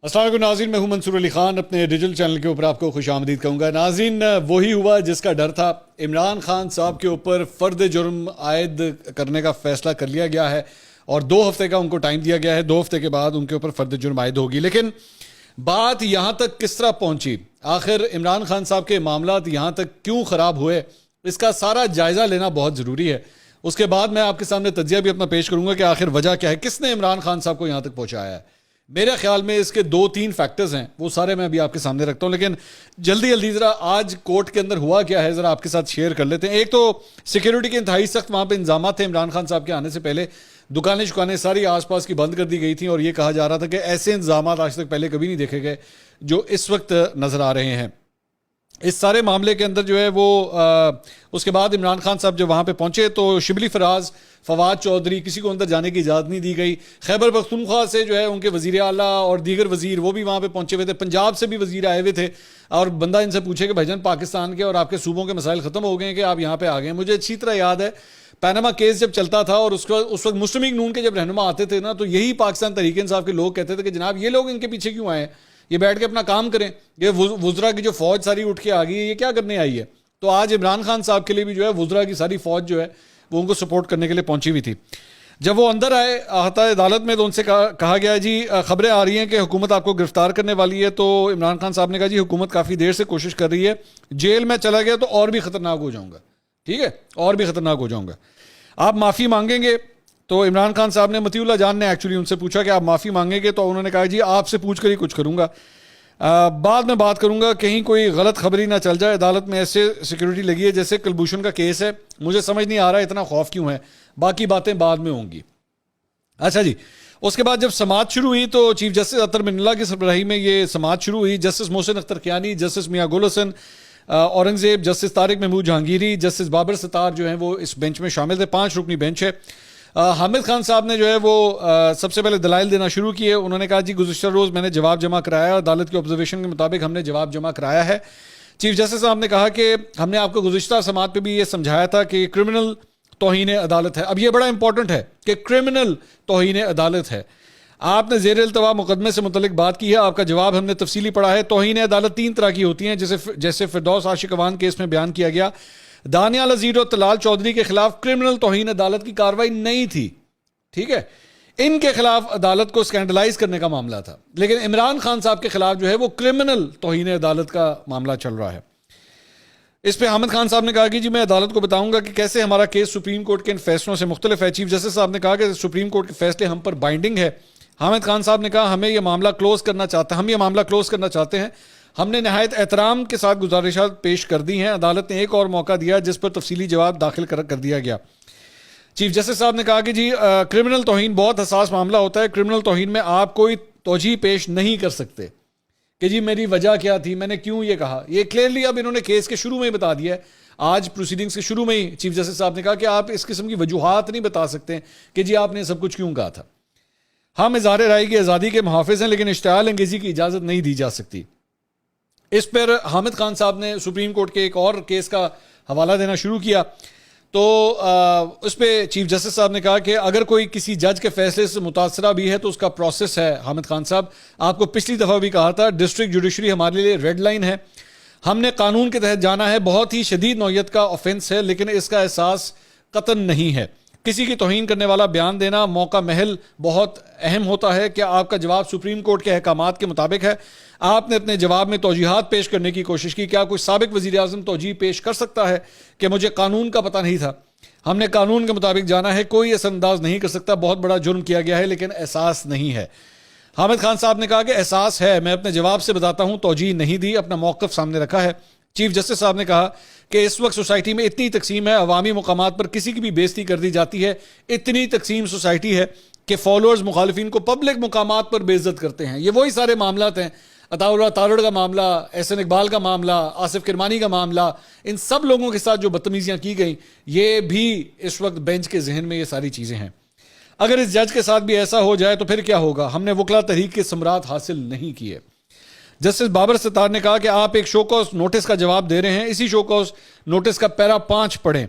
السلام علیکم ناظرین، میں ہوں منصور علی خان، اپنے ڈیجیٹل چینل کے اوپر آپ کو خوش آمدید کہوں گا۔ ناظرین، وہی ہوا جس کا ڈر تھا۔ عمران خان صاحب کے اوپر فرد جرم عائد کرنے کا فیصلہ کر لیا گیا ہے اور 2 ہفتے کا ان کو ٹائم دیا گیا ہے۔ 2 ہفتے کے بعد ان کے اوپر فرد جرم عائد ہوگی، لیکن بات یہاں تک کس طرح پہنچی، آخر عمران خان صاحب کے معاملات یہاں تک کیوں خراب ہوئے، اس کا سارا جائزہ لینا بہت ضروری ہے۔ اس کے بعد میں آپ کے سامنے تجزیہ بھی اپنا پیش کروں گا کہ آخر وجہ کیا ہے، کس نے عمران خان صاحب کو یہاں تک پہنچایا ہے۔ میرے خیال میں اس کے 2-3 فیکٹرز ہیں، وہ سارے میں ابھی آپ کے سامنے رکھتا ہوں، لیکن جلدی ذرا آج کورٹ کے اندر ہوا کیا ہے ذرا آپ کے ساتھ شیئر کر لیتے ہیں۔ ایک تو سیکیورٹی کے انتہائی سخت وہاں پہ انتظامات تھے عمران خان صاحب کے آنے سے پہلے، دکانیں ساری آس پاس کی بند کر دی گئی تھیں اور یہ کہا جا رہا تھا کہ ایسے انتظامات آج تک پہلے کبھی نہیں دیکھے گئے جو اس وقت نظر آ رہے ہیں۔ اس سارے معاملے کے اندر جو ہے وہ اس کے بعد عمران خان صاحب جب وہاں پہ پہنچے تو شبلی فراز، فواد چودھری، کسی کو اندر جانے کی اجازت نہیں دی گئی۔ خیبر پختونخوا سے جو ہے ان کے وزیر اعلیٰ اور دیگر وزیر وہ بھی وہاں پہ پہنچے ہوئے تھے، پنجاب سے بھی وزیر آئے ہوئے تھے، اور بندہ ان سے پوچھے کہ بھائی جان پاکستان کے اور آپ کے صوبوں کے مسائل ختم ہو گئے ہیں کہ آپ یہاں پہ آ گئے ہیں۔ مجھے اچھی طرح یاد ہے پیناما کیس جب چلتا تھا اور اس وقت مسلم لیگ نون کے جب رہنما آتے تھے نا، تو یہی پاکستان تحریک انصاف کے لوگ کہتے تھے کہ جناب یہ لوگ ان کے پیچھے کیوں آئے ہیں، یہ بیٹھ کے اپنا کام کریں، یہ وزراء کی جو فوج ساری اٹھ کے آ گئی ہے یہ کیا کرنے آئی ہے۔ تو آج عمران خان صاحب کے لیے بھی جو ہے وزراء کی ساری فوج جو ہے وہ ان کو سپورٹ کرنے کے لیے پہنچی ہوئی تھی۔ جب وہ اندر آئے احاطہ عدالت میں تو ان سے کہا گیا جی خبریں آ رہی ہیں کہ حکومت آپ کو گرفتار کرنے والی ہے، تو عمران خان صاحب نے کہا جی حکومت کافی دیر سے کوشش کر رہی ہے، جیل میں چلا گیا تو اور بھی خطرناک ہو جاؤں گا، ٹھیک ہے، اور بھی خطرناک ہو جاؤں گا، آپ معافی مانگیں گے۔ تو عمران خان صاحب نے، مطیع اللہ جان نے ایکچولی ان سے پوچھا کہ آپ معافی مانگیں گے، تو انہوں نے کہا جی آپ سے پوچھ کر ہی کچھ کروں گا، بعد میں بات کروں گا، کہیں کوئی غلط خبری نہ چل جائے، عدالت میں ایسے سیکیورٹی لگی ہے جیسے کلبھوشن کا کیس ہے، مجھے سمجھ نہیں آ رہا اتنا خوف کیوں ہے، باقی باتیں بعد میں ہوں گی۔ اچھا جی، اس کے بعد جب سماعت شروع ہوئی تو چیف جسٹس اطہر من اللہ کی سربراہی میں یہ سماعت شروع ہوئی۔ جسٹس محسن اختر کیانی، جسٹس میاں گل حسن اورنگزیب، جسٹس طارق محمود جہانگیری، جسٹس بابر ستار جو ہیں وہ اس بینچ میں شامل تھے، 5 رکنی بینچ ہے۔ حامد خان صاحب نے جو ہے وہ سب سے پہلے دلائل دینا شروع کیے۔ انہوں نے کہا جی گزشتہ روز میں نے جواب جمع کرایا، عدالت کے آبزرویشن کے مطابق ہم نے جواب جمع کرایا ہے۔ چیف جسٹس صاحب نے کہا کہ ہم نے آپ کو گزشتہ سماعت پہ بھی یہ سمجھایا تھا کہ کرمنل توہین عدالت ہے۔ اب یہ بڑا امپورٹنٹ ہے کہ کرمنل توہین عدالت ہے۔ آپ نے زیر التوا مقدمے سے متعلق بات کی ہے، آپ کا جواب ہم نے تفصیلی پڑھا ہے۔ توہین عدالت 3 طرح کی ہوتی ہیں، جیسے فردوس عاشق اوان کیس میں بیان کیا گیا، دانیال عزیر اور طلال چودھری کے خلاف کرمنل توہین عدالت کی کارروائی نہیں تھی، ٹھیک ہے، ان کے خلاف عدالت کو سکینڈلائز کرنے کا معاملہ تھا، لیکن عمران خان صاحب کے خلاف جو ہے وہ کرمنل توہین عدالت کا معاملہ چل رہا ہے۔ اس پہ حامد خان صاحب نے کہا کہ جی میں عدالت کو بتاؤں گا کہ کیسے ہمارا کیس سپریم کورٹ کے ان فیصلوں سے مختلف ہے۔ چیف جسٹس صاحب نے کہا کہ سپریم کورٹ کے فیصلے ہم پر بائنڈنگ ہے۔ حامد خان صاحب نے کہا ہم یہ معاملہ کلوز کرنا چاہتے ہیں، ہم نے نہایت احترام کے ساتھ گزارشات پیش کر دی ہیں، عدالت نے ایک اور موقع دیا جس پر تفصیلی جواب داخل کر دیا گیا۔ چیف جسٹس صاحب نے کہا کہ جی کرمنل توہین بہت حساس معاملہ ہوتا ہے، کرمنل توہین میں آپ کوئی توجیہ پیش نہیں کر سکتے کہ جی میری وجہ کیا تھی، میں نے کیوں یہ کہا، یہ کلیئرلی اب انہوں نے کیس کے شروع میں ہی بتا دیا ہے۔ آج پروسیڈنگز کے شروع میں ہی چیف جسٹس صاحب نے کہا کہ آپ اس قسم کی وجوہات نہیں بتا سکتے کہ جی آپ نے سب کچھ کیوں کہا تھا۔ ہم اظہار رائے کی آزادی کے محافظ ہیں لیکن اشتعال انگیزی کی اجازت نہیں دی جا سکتی۔ اس پر حامد خان صاحب نے سپریم کورٹ کے ایک اور کیس کا حوالہ دینا شروع کیا، تو اس پہ چیف جسٹس صاحب نے کہا کہ اگر کوئی کسی جج کے فیصلے سے متاثرہ بھی ہے تو اس کا پروسیس ہے۔ حامد خان صاحب، آپ کو پچھلی دفعہ بھی کہا تھا ڈسٹرکٹ جوڈیشری ہمارے لیے ریڈ لائن ہے، ہم نے قانون کے تحت جانا ہے، بہت ہی شدید نوعیت کا آفینس ہے لیکن اس کا احساس قطعاً نہیں ہے۔ کسی کی توہین کرنے والا بیان دینا موقع محل بہت اہم ہوتا ہے۔ کیا آپ کا جواب سپریم کورٹ کے احکامات کے مطابق ہے؟ آپ نے اپنے جواب میں توجیحات پیش کرنے کی کوشش کی، کیا کوئی سابق وزیر اعظم توجیہ پیش کر سکتا ہے کہ مجھے قانون کا پتہ نہیں تھا، ہم نے قانون کے مطابق جانا ہے، کوئی اثر انداز نہیں کر سکتا، بہت بڑا جرم کیا گیا ہے لیکن احساس نہیں ہے۔ حامد خان صاحب نے کہا کہ احساس ہے، میں اپنے جواب سے بتاتا ہوں، توجیہ نہیں دی، اپنا موقف سامنے رکھا ہے۔ چیف جسٹس صاحب نے کہا کہ اس وقت سوسائٹی میں اتنی تقسیم ہے، عوامی مقامات پر کسی کی بھی بےزتی کر دی جاتی ہے، اتنی تقسیم سوسائٹی ہے کہ فالوورز مخالفین کو پبلک مقامات پر بے عزت کرتے ہیں۔ یہ وہی سارے معاملات ہیں، عطاء اللہ تارڑ کا معاملہ، احسن اقبال کا معاملہ، آصف کرمانی کا معاملہ، ان سب لوگوں کے ساتھ جو بدتمیزیاں کی گئیں، یہ بھی اس وقت بینچ کے ذہن میں یہ ساری چیزیں ہیں۔ اگر اس جج کے ساتھ بھی ایسا ہو جائے تو پھر کیا ہوگا؟ ہم نے وکلا تحریک کے ثمرات حاصل نہیں کیے۔ جسٹس بابر ستار نے کہا کہ آپ ایک شو کاز نوٹس کا جواب دے رہے ہیں، اسی شو کاز نوٹس کا پیرا 5 پڑھیں۔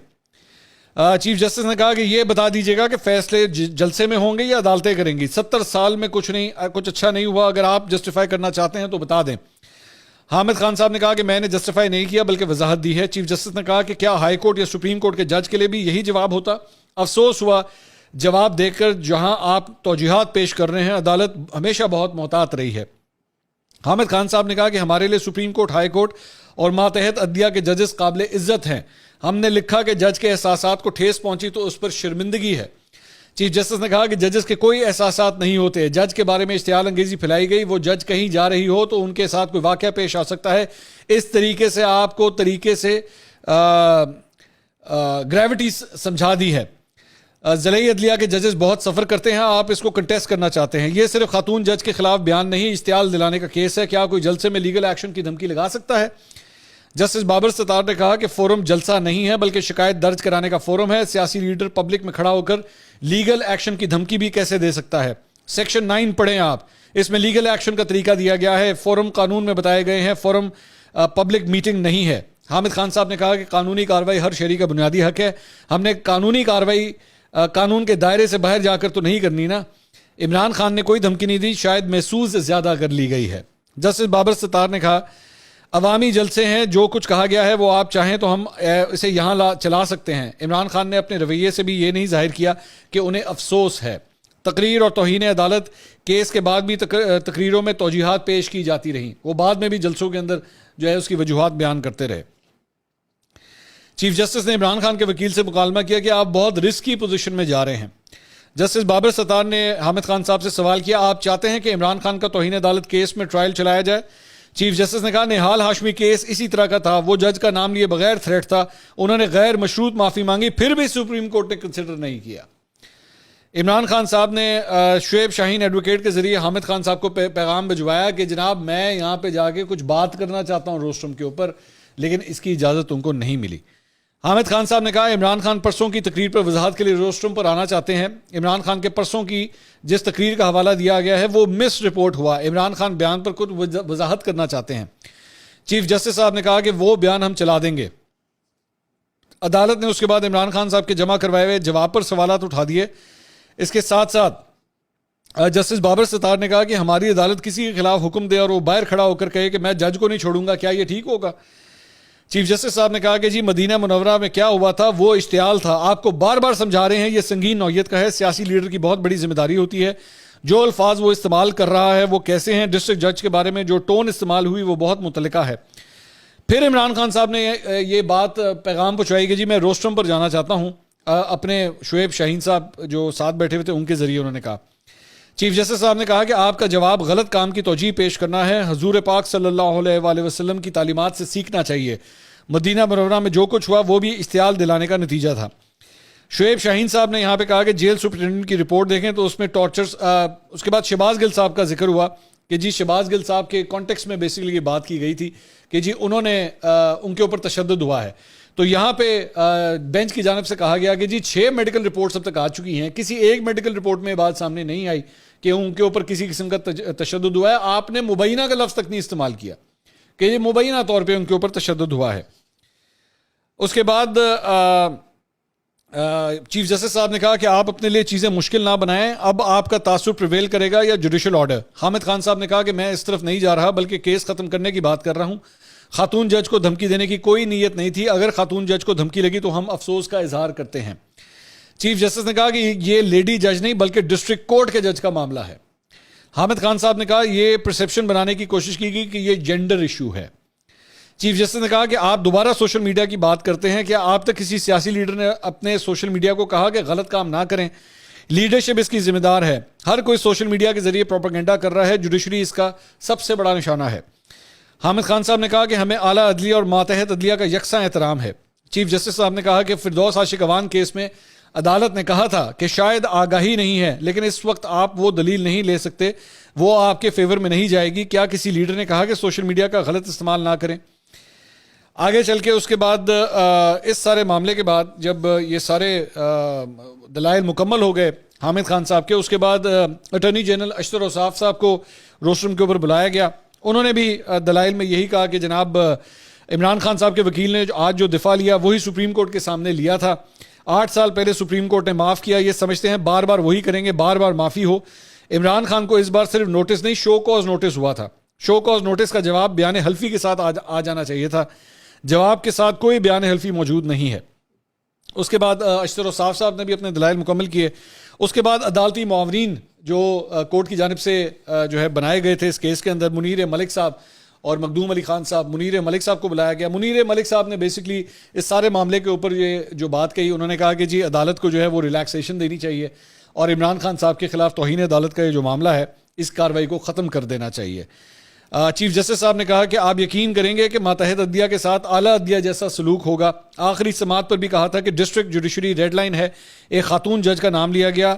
چیف جسٹس نے کہا کہ یہ بتا دیجیے گا کہ فیصلے جلسے میں ہوں گے یا عدالتیں کریں گی. 70 سال میں کچھ اچھا نہیں ہوا, اگر آپ جسٹیفائی کرنا چاہتے ہیں تو بتا دیں. حامد خان صاحب نے کہا کہ میں نے جسٹیفائی نہیں کیا بلکہ وضاحت دی ہے. چیف جسٹس نے کہا کہ کیا ہائی کورٹ یا سپریم کورٹ کے جج کے لیے بھی یہی جواب ہوتا؟ افسوس ہوا جواب دے کر جہاں آپ توجیحات پیش کر رہے ہیں عدالت ہمیشہ بہت محتاط رہی ہے. حامد خان صاحب نے کہا کہ ہمارے لیے سپریم کورٹ, ہائی کورٹ اور ماتحت عدلیہ کے ججز قابل عزت ہیں. ہم نے لکھا کہ جج کے احساسات کو ٹھیس پہنچی تو اس پر شرمندگی ہے. چیف جسٹس نے کہا کہ ججز کے کوئی احساسات نہیں ہوتے. جج کے بارے میں اشتعال انگیزی پھیلائی گئی, وہ جج کہیں جا رہی ہو تو ان کے ساتھ کوئی واقعہ پیش آ سکتا ہے. اس طریقے سے آپ کو گریوٹی سمجھا دی ہے. ضلعی عدلیہ کے ججز بہت سفر کرتے ہیں, آپ اس کو کنٹیسٹ کرنا چاہتے ہیں. یہ صرف خاتون جج کے خلاف بیان نہیں, اشتعال دلانے کا کیس ہے. کیا کوئی جلسے میں لیگل ایکشن کی دھمکی لگا سکتا ہے؟ جسٹس بابر ستار نے کہا کہ فورم جلسہ نہیں ہے بلکہ شکایت درج کرانے کا فورم ہے. سیاسی لیڈر پبلک میں کھڑا ہو کر لیگل ایکشن کی دھمکی بھی کیسے دے سکتا ہے؟ سیکشن 9 پڑھیں آپ, اس میں لیگل ایکشن کا طریقہ دیا گیا ہے. فورم قانون میں بتائے گئے ہیں, فورم پبلک میٹنگ نہیں ہے. حامد خان صاحب نے کہا کہ قانونی کارروائی ہر شہری کا بنیادی حق ہے. ہم نے قانونی کارروائی قانون کے دائرے سے باہر جا کر تو نہیں کرنی نا. عمران خان نے کوئی دھمکی نہیں دی, شاید محسوس زیادہ کر لی گئی ہے. جسٹس بابر ستار نے کہا عوامی جلسے ہیں, جو کچھ کہا گیا ہے وہ آپ چاہیں تو ہم اسے یہاں چلا سکتے ہیں. عمران خان نے اپنے رویے سے بھی یہ نہیں ظاہر کیا کہ انہیں افسوس ہے. تقریر اور توہین عدالت کیس کے بعد بھی تقریروں میں توجیحات پیش کی جاتی رہیں, وہ بعد میں بھی جلسوں کے اندر جو ہے اس کی وجوہات بیان کرتے رہے. چیف جسٹس نے عمران خان کے وکیل سے مکالمہ کیا کہ آپ بہت رسکی پوزیشن میں جا رہے ہیں. جسٹس بابر ستار نے حامد خان صاحب سے سوال کیا, آپ چاہتے ہیں کہ عمران خان کا توہین عدالت کیس میں ٹرائل چلایا جائے؟ چیف جسٹس نے کہا نہال ہاشمی کیس اسی طرح کا تھا, وہ جج کا نام لیے بغیر تھریٹ تھا, انہوں نے غیر مشروط معافی مانگی, پھر بھی سپریم کورٹ نے کنسیڈر نہیں کیا. عمران خان صاحب نے شعیب شاہین ایڈوکیٹ کے ذریعے حامد خان صاحب کو پیغام بھجوایا کہ جناب میں یہاں پہ جا کے کچھ بات کرنا چاہتا ہوں روسٹرم کے اوپر, لیکن اس کی اجازت ان کو نہیں ملی. حامد خان صاحب نے کہا عمران خان پرسوں کی تقریر پر وضاحت کے لیے روسٹرم پر آنا چاہتے ہیں. عمران خان کے پرسوں کی جس تقریر کا حوالہ دیا گیا ہے وہ مس رپورٹ ہوا. عمران خان بیان پر کچھ وضاحت کرنا چاہتے ہیں. چیف جسٹس صاحب نے کہا کہ وہ بیان ہم چلا دیں گے. عدالت نے اس کے بعد عمران خان صاحب کے جمع کروائے ہوئے جواب پر سوالات اٹھا دیے. اس کے ساتھ ساتھ جسٹس بابر ستار نے کہا کہ ہماری عدالت کسی کے خلاف حکم دے اور وہ باہر کھڑا ہو کر کہے کہ میں جج کو نہیں چھوڑوں گا, کیا یہ ٹھیک ہوگا؟ چیف جسٹس صاحب نے کہا کہ جی مدینہ منورہ میں کیا ہوا تھا وہ اشتعال تھا, آپ کو بار بار سمجھا رہے ہیں یہ سنگین نوعیت کا ہے. سیاسی لیڈر کی بہت بڑی ذمہ داری ہوتی ہے, جو الفاظ وہ استعمال کر رہا ہے وہ کیسے ہیں. ڈسٹرکٹ جج کے بارے میں جو ٹون استعمال ہوئی وہ بہت متعلقہ ہے. پھر عمران خان صاحب نے یہ بات پیغام پہنچائی کہ جی میں روسٹرم پر جانا چاہتا ہوں. اپنے شعیب شاہین صاحب جو ساتھ بیٹھے ہوئے تھے ان کے ذریعے انہوں نے کہا. چیف جسٹس صاحب نے کہا کہ آپ کا جواب غلط کام کی توجیہ پیش کرنا ہے. حضور پاک صلی اللہ علیہ وآلہ وسلم کی تعلیمات سے سیکھنا چاہیے. مدینہ منورہ میں جو کچھ ہوا وہ بھی اشتعال دلانے کا نتیجہ تھا. شعیب شاہین صاحب نے یہاں پہ کہا کہ جیل سپرنٹینڈنٹ کی رپورٹ دیکھیں تو اس میں ٹارچرز. اس کے بعد شہباز گل صاحب کا ذکر ہوا کہ جی شہباز گل صاحب کے کانٹیکس میں بیسیکلی یہ بات کی گئی تھی کہ جی انہوں نے ان کے اوپر تشدد ہوا ہے. تو یہاں پہ بینچ کی جانب سے کہا گیا کہ جی 6 میڈیکل رپورٹس اب تک آ چکی ہیں, کسی ایک میڈیکل رپورٹ میں بات سامنے نہیں آئی کہ ان کے اوپر کسی قسم کا تشدد ہوا ہے. آپ نے مبینہ کا لفظ تک نہیں استعمال کیا کہ یہ مبینہ طور پہ ان کے اوپر تشدد ہوا ہے. اس کے بعد چیف جسٹس صاحب نے کہا کہ آپ اپنے لیے چیزیں مشکل نہ بنائیں, اب آپ کا تاثر پریویل کرے گا یا جوڈیشل آرڈر. حامد خان صاحب نے کہا کہ میں اس طرف نہیں جا رہا بلکہ کیس ختم کرنے کی بات کر رہا ہوں. خاتون جج کو دھمکی دینے کی کوئی نیت نہیں تھی, اگر خاتون جج کو دھمکی لگی تو ہم افسوس کا اظہار کرتے ہیں. چیف جسٹس نے کہا کہ یہ لیڈی جج نہیں بلکہ ڈسٹرکٹ کورٹ کے جج کا معاملہ ہے. حامد خان صاحب نے کہا یہ پرسیپشن بنانے کی کوشش کی گئی کہ یہ جینڈر ایشو ہے. چیف جسٹس نے کہا کہ آپ دوبارہ سوشل میڈیا کی بات کرتے ہیں, کیا آپ تک کسی سیاسی لیڈر نے اپنے سوشل میڈیا کو کہا کہ غلط کام نہ کریں؟ لیڈرشپ اس کی ذمہ دار ہے. ہر کوئی سوشل میڈیا کے ذریعے پروپیگنڈا کر رہا ہے, جوڈیشری اس کا سب سے بڑا نشانہ ہے. حامد خان صاحب نے کہا کہ ہمیں اعلیٰ عدلیہ اور ماتحت عدلیہ کا یکساں احترام ہے. چیف جسٹس صاحب نے کہا کہ فردوس عاشق اوان کیس میں عدالت نے کہا تھا کہ شاید آگاہی نہیں ہے, لیکن اس وقت آپ وہ دلیل نہیں لے سکتے, وہ آپ کے فیور میں نہیں جائے گی. کیا کسی لیڈر نے کہا کہ سوشل میڈیا کا غلط استعمال نہ کریں؟ آگے چل کے اس کے بعد اس سارے معاملے کے بعد جب یہ سارے دلائل مکمل ہو گئے حامد خان صاحب کے, اس کے بعد اٹارنی جنرل اشتر اوصاف صاحب کو روسٹرم کے اوپر بلایا گیا. انہوں نے بھی دلائل میں یہی کہا کہ جناب عمران خان صاحب کے وکیل نے آج جو دفاع لیا وہی سپریم کورٹ کے سامنے لیا تھا. 8 سال پہلے سپریم کورٹ نے معاف کیا, یہ سمجھتے ہیں بار بار وہی کریں گے, بار بار معافی ہو. عمران خان کو اس بار صرف نوٹس نہیں, شو کاز نوٹس ہوا تھا. شو کاز نوٹس کا جواب بیان حلفی کے ساتھ آ جانا چاہیے تھا. جواب کے ساتھ کوئی بیان حلفی موجود نہیں ہے. اس کے بعد اشتر صاف صاحب نے بھی اپنے دلائل مکمل کیے. اس کے بعد عدالتی معاونین جو کورٹ کی جانب سے جو ہے بنائے گئے تھے اس کیس کے اندر, منیر ملک صاحب اور مخدوم علی خان صاحب. منیر ملک صاحب کو بلایا گیا. منیر ملک صاحب نے بیسکلی اس سارے معاملے کے اوپر یہ جو بات کہی, انہوں نے کہا کہ جی عدالت کو جو ہے وہ ریلیکسیشن دینی چاہیے اور عمران خان صاحب کے خلاف توہین عدالت کا یہ جو معاملہ ہے اس کارروائی کو ختم کر دینا چاہیے. چیف جسٹس صاحب نے کہا کہ آپ یقین کریں گے کہ ماتحت عدلیہ کے ساتھ اعلیٰ عدلیہ جیسا سلوک ہوگا. آخری سماعت پر بھی کہا تھا کہ ڈسٹرکٹ جوڈیشری ریڈ لائن ہے, ایک خاتون جج کا نام لیا گیا,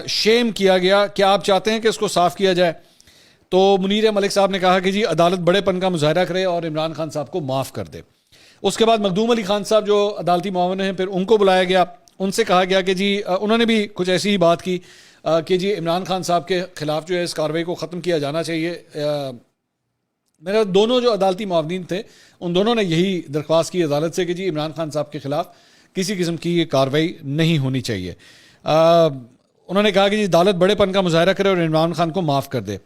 شیم کیا گیا, کیا آپ چاہتے ہیں کہ اس کو صاف کیا جائے؟ تو منیر ملک صاحب نے کہا کہ جی عدالت بڑے پن کا مظاہرہ کرے اور عمران خان صاحب کو معاف کر دے. اس کے بعد مخدوم علی خان صاحب جو عدالتی معاون ہیں پھر ان کو بلایا گیا. ان سے کہا گیا کہ جی انہوں نے بھی کچھ ایسی ہی بات کی کہ جی عمران خان صاحب کے خلاف جو ہے اس کارروائی کو ختم کیا جانا چاہیے. میرا دونوں جو عدالتی معاونین تھے ان دونوں نے یہی درخواست کی عدالت سے کہ جی عمران خان صاحب کے خلاف کسی قسم کی یہ کارروائی نہیں ہونی چاہیے. انہوں نے کہا کہ جی عدالت بڑے پن کا مظاہرہ کرے اور عمران خان کو معاف کر دے.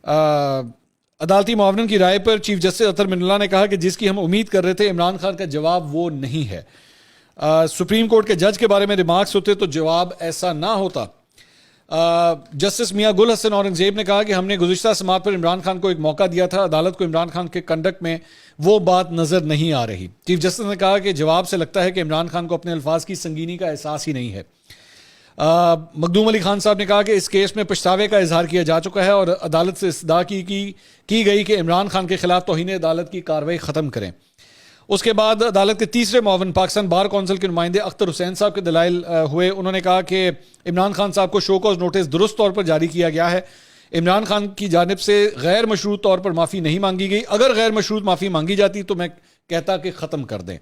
عدالتی معاونین کی رائے پر چیف جسٹس اطہر من اللہ نے کہا کہ جس کی ہم امید کر رہے تھے عمران خان کا جواب وہ نہیں ہے. سپریم کورٹ کے جج کے بارے میں ریمارکس ہوتے تو جواب ایسا نہ ہوتا. جسٹس میاں گل حسن اورنگزیب نے کہا کہ ہم نے گزشتہ سماعت پر عمران خان کو ایک موقع دیا تھا, عدالت کو عمران خان کے کنڈکٹ میں وہ بات نظر نہیں آ رہی. چیف جسٹس نے کہا کہ جواب سے لگتا ہے کہ عمران خان کو اپنے الفاظ کی سنگینی کا احساس ہی نہیں ہے. مخدوم علی خان صاحب نے کہا کہ اس کیس میں پچھتاوے کا اظہار کیا جا چکا ہے اور عدالت سے استدعا کی گئی کہ عمران خان کے خلاف توہین عدالت کی کارروائی ختم کریں. اس کے بعد عدالت کے تیسرے معاون پاکستان بار کونسل کے نمائندے اختر حسین صاحب کے دلائل ہوئے. انہوں نے کہا کہ عمران خان صاحب کو شو کاز نوٹس درست طور پر جاری کیا گیا ہے. عمران خان کی جانب سے غیر مشروط طور پر معافی نہیں مانگی گئی. اگر غیر مشروط معافی مانگی جاتی تو میں کہتا کہ ختم کر دیں.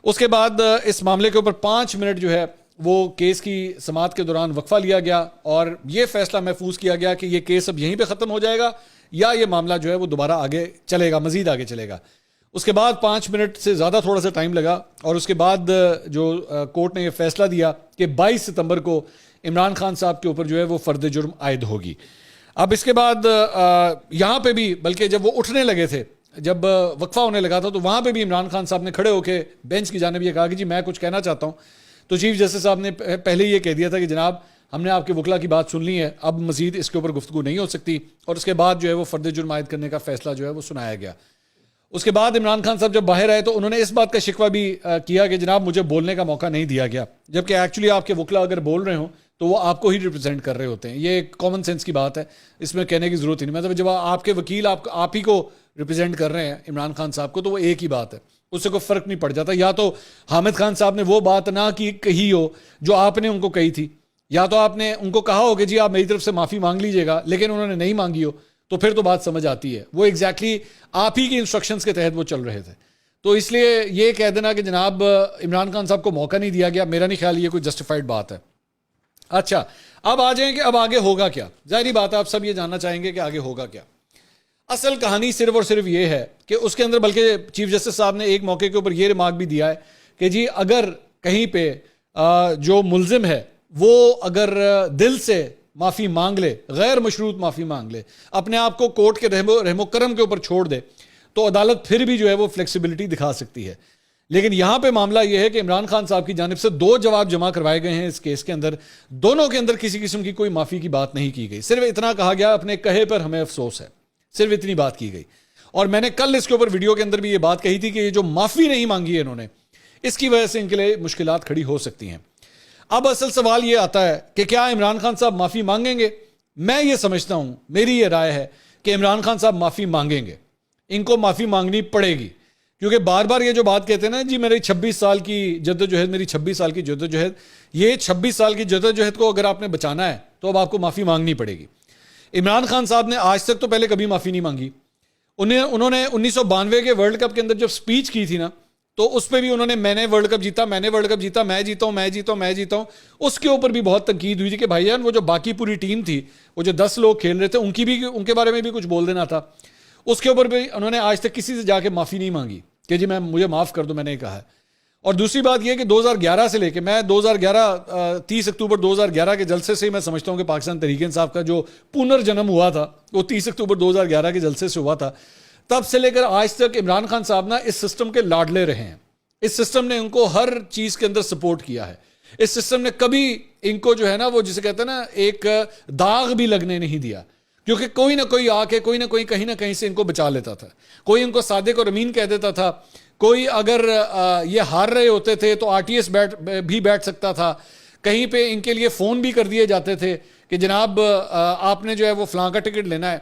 اس کے بعد اس معاملے کے اوپر 5 منٹ جو ہے وہ کیس کی سماعت کے دوران وقفہ لیا گیا اور یہ فیصلہ محفوظ کیا گیا کہ یہ کیس اب یہیں پہ ختم ہو جائے گا یا یہ معاملہ جو ہے وہ دوبارہ آگے چلے گا, مزید آگے چلے گا. اس کے بعد 5 منٹ سے زیادہ تھوڑا سا ٹائم لگا اور اس کے بعد جو کورٹ نے یہ فیصلہ دیا کہ 22 ستمبر کو عمران خان صاحب کے اوپر جو ہے وہ فرد جرم عائد ہوگی. اب اس کے بعد یہاں پہ بھی بلکہ جب وہ اٹھنے لگے تھے, جب وقفہ ہونے لگا تھا تو وہاں پہ بھی عمران خان صاحب نے کھڑے ہو کے بینچ کی جانب یہ کہا کہ جی میں کچھ کہنا چاہتا ہوں. تو چیف جسٹس صاحب نے پہلے یہ کہہ دیا تھا کہ جناب ہم نے آپ کے وکلا کی بات سن لی ہے, اب مزید اس کے اوپر گفتگو نہیں ہو سکتی. اور اس کے بعد جو ہے وہ فرد جرم عائد کرنے کا فیصلہ جو ہے وہ سنایا گیا. اس کے بعد عمران خان صاحب جب باہر آئے تو انہوں نے اس بات کا شکوہ بھی کیا کہ جناب مجھے بولنے کا موقع نہیں دیا گیا, جبکہ ایکچولی آپ کے وکلا اگر بول رہے ہوں تو وہ آپ کو ہی ریپرزینٹ کر رہے ہوتے ہیں. یہ ایک کامن سینس کی بات ہے, اس میں کہنے کی ضرورت ہی نہیں. مطلب جب آپ کے وکیل آپ ہی کو ریپرزینٹ کر رہے ہیں عمران خان صاحب کو تو وہ ایک ہی بات ہے, اس سے کوئی فرق نہیں پڑ جاتا. یا تو حامد خان صاحب نے وہ بات نہ کہی ہو جو آپ نے ان کو کہی تھی, یا تو آپ نے ان کو کہا ہو کہ جی آپ میری طرف سے معافی مانگ لیجیے گا لیکن انہوں نے نہیں مانگی ہو, تو پھر تو بات سمجھ آتی ہے. وہ ایگزیکٹلی آپ ہی کی انسٹرکشنز کے تحت وہ چل رہے تھے. تو اس لیے یہ کہہ دینا کہ جناب عمران خان صاحب کو موقع نہیں دیا گیا, میرا نہیں خیال یہ کوئی جسٹیفائڈ بات ہے. اچھا اب آ جائیں کہ اب آگے ہوگا کیا. ظاہری بات ہے آپ سب یہ جاننا چاہیں گے کہ آگے ہوگا کیا. اصل کہانی صرف اور صرف یہ ہے کہ اس کے اندر بلکہ چیف جسٹس صاحب نے ایک موقع کے اوپر یہ ریمارک بھی دیا ہے کہ جی اگر کہیں پہ جو ملزم ہے وہ اگر دل سے معافی مانگ لے, غیر مشروط معافی مانگ لے, اپنے آپ کو کورٹ کے رحم و کرم کے اوپر چھوڑ دے تو عدالت پھر بھی جو ہے وہ فلیکسیبلٹی دکھا سکتی ہے. لیکن یہاں پہ معاملہ یہ ہے کہ عمران خان صاحب کی جانب سے 2 جواب جمع کروائے گئے ہیں اس کیس کے اندر, دونوں کے اندر کسی قسم کی کوئی معافی کی بات نہیں کی گئی. صرف اتنا کہا گیا اپنے کہے پر ہمیں افسوس ہے, صرف اتنی بات کی گئی. اور میں نے کل اس کے اوپر ویڈیو کے اندر بھی یہ بات کہی تھی کہ یہ جو معافی نہیں مانگی ہے انہوں نے, اس کی وجہ سے ان کے لیے مشکلات کھڑی ہو سکتی ہیں. اب اصل سوال یہ آتا ہے کہ کیا عمران خان صاحب معافی مانگیں گے؟ میں یہ سمجھتا ہوں, میری یہ رائے ہے کہ عمران خان صاحب معافی مانگیں گے, ان کو معافی مانگنی پڑے گی. کیونکہ بار بار یہ جو بات کہتے ہیں نا جی میری 26 سال کی جدوجہد, میری 26 سال کی جدوجہد, یہ 26 سال کی جدوجہد کو اگر آپ نے بچانا ہے تو اب آپ کو معافی مانگنی پڑے گی. عمران خان صاحب نے آج تک تو پہلے کبھی معافی نہیں مانگی. انہوں نے 1992 کے ورلڈ کپ کے اندر جب سپیچ کی تھی نا تو اس پہ بھی انہوں نے میں نے ورلڈ کپ جیتا, میں نے ورلڈ کپ جیتا, میں جیتا ہوں, میں جیتا ہوں, میں جیتا ہوں, اس کے اوپر بھی بہت تنقید ہوئی تھی کہ بھائی جان وہ جو باقی پوری ٹیم تھی, وہ جو 10 لوگ کھیل رہے تھے, ان کے بارے میں بھی کچھ بول دینا تھا. اس کے اوپر بھی انہوں نے آج تک کسی سے جا کے معافی نہیں مانگی کہ جی مجھے معاف کر دو, میں نے کہا ہے. اور دوسری بات یہ کہ 2011 سے لے کے میں 30 اکتوبر 2011 کے جلسے سے میں سمجھتا ہوں کہ پاکستان تحریک انصاف کا جو پنرجنم ہوا تھا وہ 30 اکتوبر 2011 کے جلسے سے ہوا تھا. تب سے لے کر آج تک عمران خان صاحب نا اس سسٹم کے لاڈلے رہے ہیں. اس سسٹم نے ان کو ہر چیز کے اندر سپورٹ کیا ہے. اس سسٹم نے کبھی ان کو جو ہے نا وہ جسے کہتے ہیں نا ایک داغ بھی لگنے نہیں دیا, کیونکہ کوئی نہ کوئی آ کے کوئی نہ کوئی کہیں نہ کہیں سے ان کو بچا لیتا تھا. کوئی ان کو صادق اور امین کہہ دیتا تھا, کوئی اگر یہ ہار رہے ہوتے تھے تو آر ٹی ایس بھی بیٹھ سکتا تھا, کہیں پہ ان کے لیے فون بھی کر دیے جاتے تھے کہ جناب آپ نے جو ہے وہ فلاں کا ٹکٹ لینا ہے.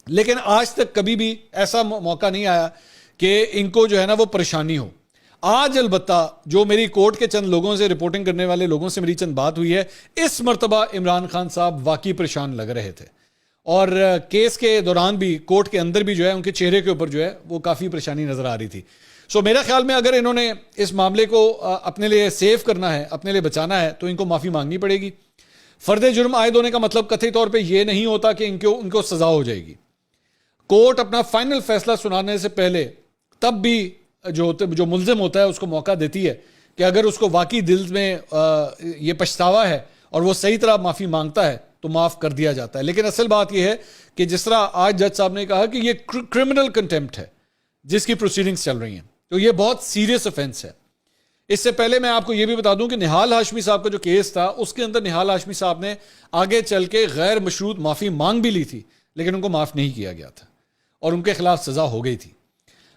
لیکن آج تک کبھی بھی ایسا موقع نہیں آیا کہ ان کو جو ہے نا وہ پریشانی ہو. آج البتہ جو میری کورٹ کے چند لوگوں سے رپورٹنگ کرنے والے لوگوں سے میری چند بات ہوئی ہے, اس مرتبہ عمران خان صاحب واقعی پریشان لگ رہے تھے, اور کیس کے دوران بھی کورٹ کے اندر بھی جو ہے ان کے چہرے کے اوپر جو ہے وہ کافی پریشانی نظر آ رہی تھی. سو میرا خیال میں اگر انہوں نے اس معاملے کو اپنے لیے سیف کرنا ہے, اپنے لیے بچانا ہے, تو ان کو معافی مانگنی پڑے گی. فرد جرم عائد ہونے کا مطلب قطعی طور پہ یہ نہیں ہوتا کہ ان کو سزا ہو جائے گی. کورٹ اپنا فائنل فیصلہ سنانے سے پہلے تب بھی جو ملزم ہوتا ہے اس کو موقع دیتی ہے کہ اگر اس کو واقعی دل میں یہ پچھتاوا ہے اور وہ صحیح طرح معافی مانگتا ہے تو معاف کر دیا جاتا ہے. لیکن اصل بات یہ ہے کہ جس طرح آج جج صاحب نے کہا کہ یہ کرمنل کنٹیمپٹ ہے جس کی پروسیڈنگز چل رہی ہیں, تو یہ بہت سیریس افینس ہے. اس سے پہلے میں آپ کو یہ بھی بتا دوں کہ نہال ہاشمی صاحب کا جو کیس تھا اس کے اندر نہال ہاشمی صاحب نے آگے چل کے غیر مشروط معافی مانگ بھی لی تھی, لیکن ان کو معاف نہیں کیا گیا تھا اور ان کے خلاف سزا ہو گئی تھی.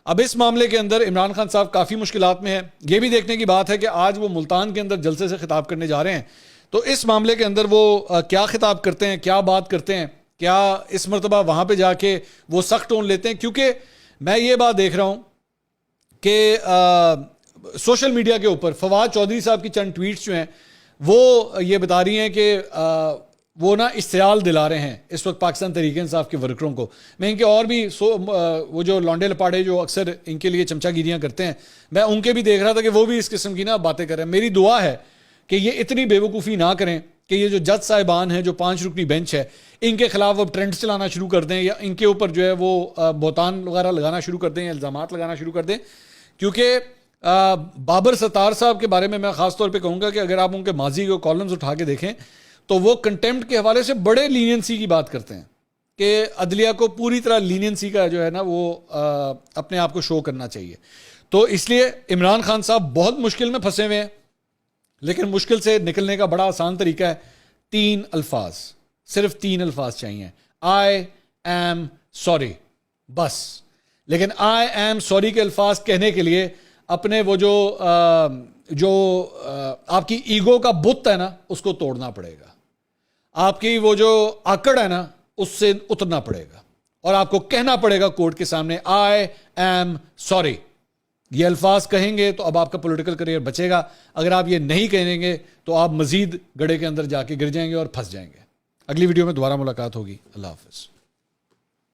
اب اس معاملے کے اندر عمران خان صاحب کافی مشکلات میں ہیں. یہ بھی دیکھنے کی بات ہے کہ آج وہ ملتان کے اندر جلسے سے خطاب کرنے جا رہے ہیں, تو اس معاملے کے اندر وہ کیا خطاب کرتے ہیں, کیا بات کرتے ہیں, کیا اس مرتبہ وہاں پہ جا کے وہ سخت ٹون لیتے ہیں. کیونکہ میں یہ بات دیکھ رہا ہوں کہ سوشل میڈیا کے اوپر فواد چودھری صاحب کی چند ٹویٹس جو ہیں وہ یہ بتا رہی ہیں کہ وہ نا اشتعال دلا رہے ہیں اس وقت پاکستان تحریک انصاف کے ورکروں کو. میں ان کے اور بھی وہ جو لانڈے لپاڑے جو اکثر ان کے لیے چمچا گیریاں کرتے ہیں, میں ان کے بھی دیکھ رہا تھا کہ وہ بھی اس قسم کی نا باتیں کر رہے ہیں. میری دعا ہے کہ یہ اتنی بے وقوفی نہ کریں کہ یہ جو جج صاحبان ہیں, جو 5 رکنی بینچ ہے, ان کے خلاف اب ٹرینڈ چلانا شروع کر دیں یا ان کے اوپر جو ہے وہ بہتان وغیرہ لگانا شروع کر دیں یا الزامات لگانا شروع کر دیں. کیونکہ بابر ستار صاحب کے بارے میں خاص طور پہ کہوں گا کہ اگر آپ ان کے ماضی کے کالمز اٹھا کے دیکھیں تو وہ کنٹیمپٹ کے حوالے سے بڑے لینینسی کی بات کرتے ہیں کہ عدلیہ کو پوری طرح لینینسی کا جو ہے نا وہ اپنے آپ کو شو کرنا چاہیے. تو اس لیے عمران خان صاحب بہت مشکل میں پھنسے ہوئے ہیں, لیکن مشکل سے نکلنے کا بڑا آسان طریقہ ہے. 3 الفاظ, صرف 3 الفاظ چاہیے, آئی ایم سوری, بس. لیکن آئی ایم سوری کے الفاظ کہنے کے لیے اپنے وہ جو آپ کی ایگو کا بت ہے نا اس کو توڑنا پڑے گا, آپ کی وہ جو آکڑ ہے نا اس سے اترنا پڑے گا, اور آپ کو کہنا پڑے گا کورٹ کے سامنے آئی ایم سوری. یہ الفاظ کہیں گے تو اب آپ کا پولیٹیکل کریئر بچے گا. اگر آپ یہ نہیں کہیں گے تو آپ مزید گڑھے کے اندر جا کے گر جائیں گے اور پھنس جائیں گے. اگلی ویڈیو میں دوبارہ ملاقات ہوگی. اللہ حافظ.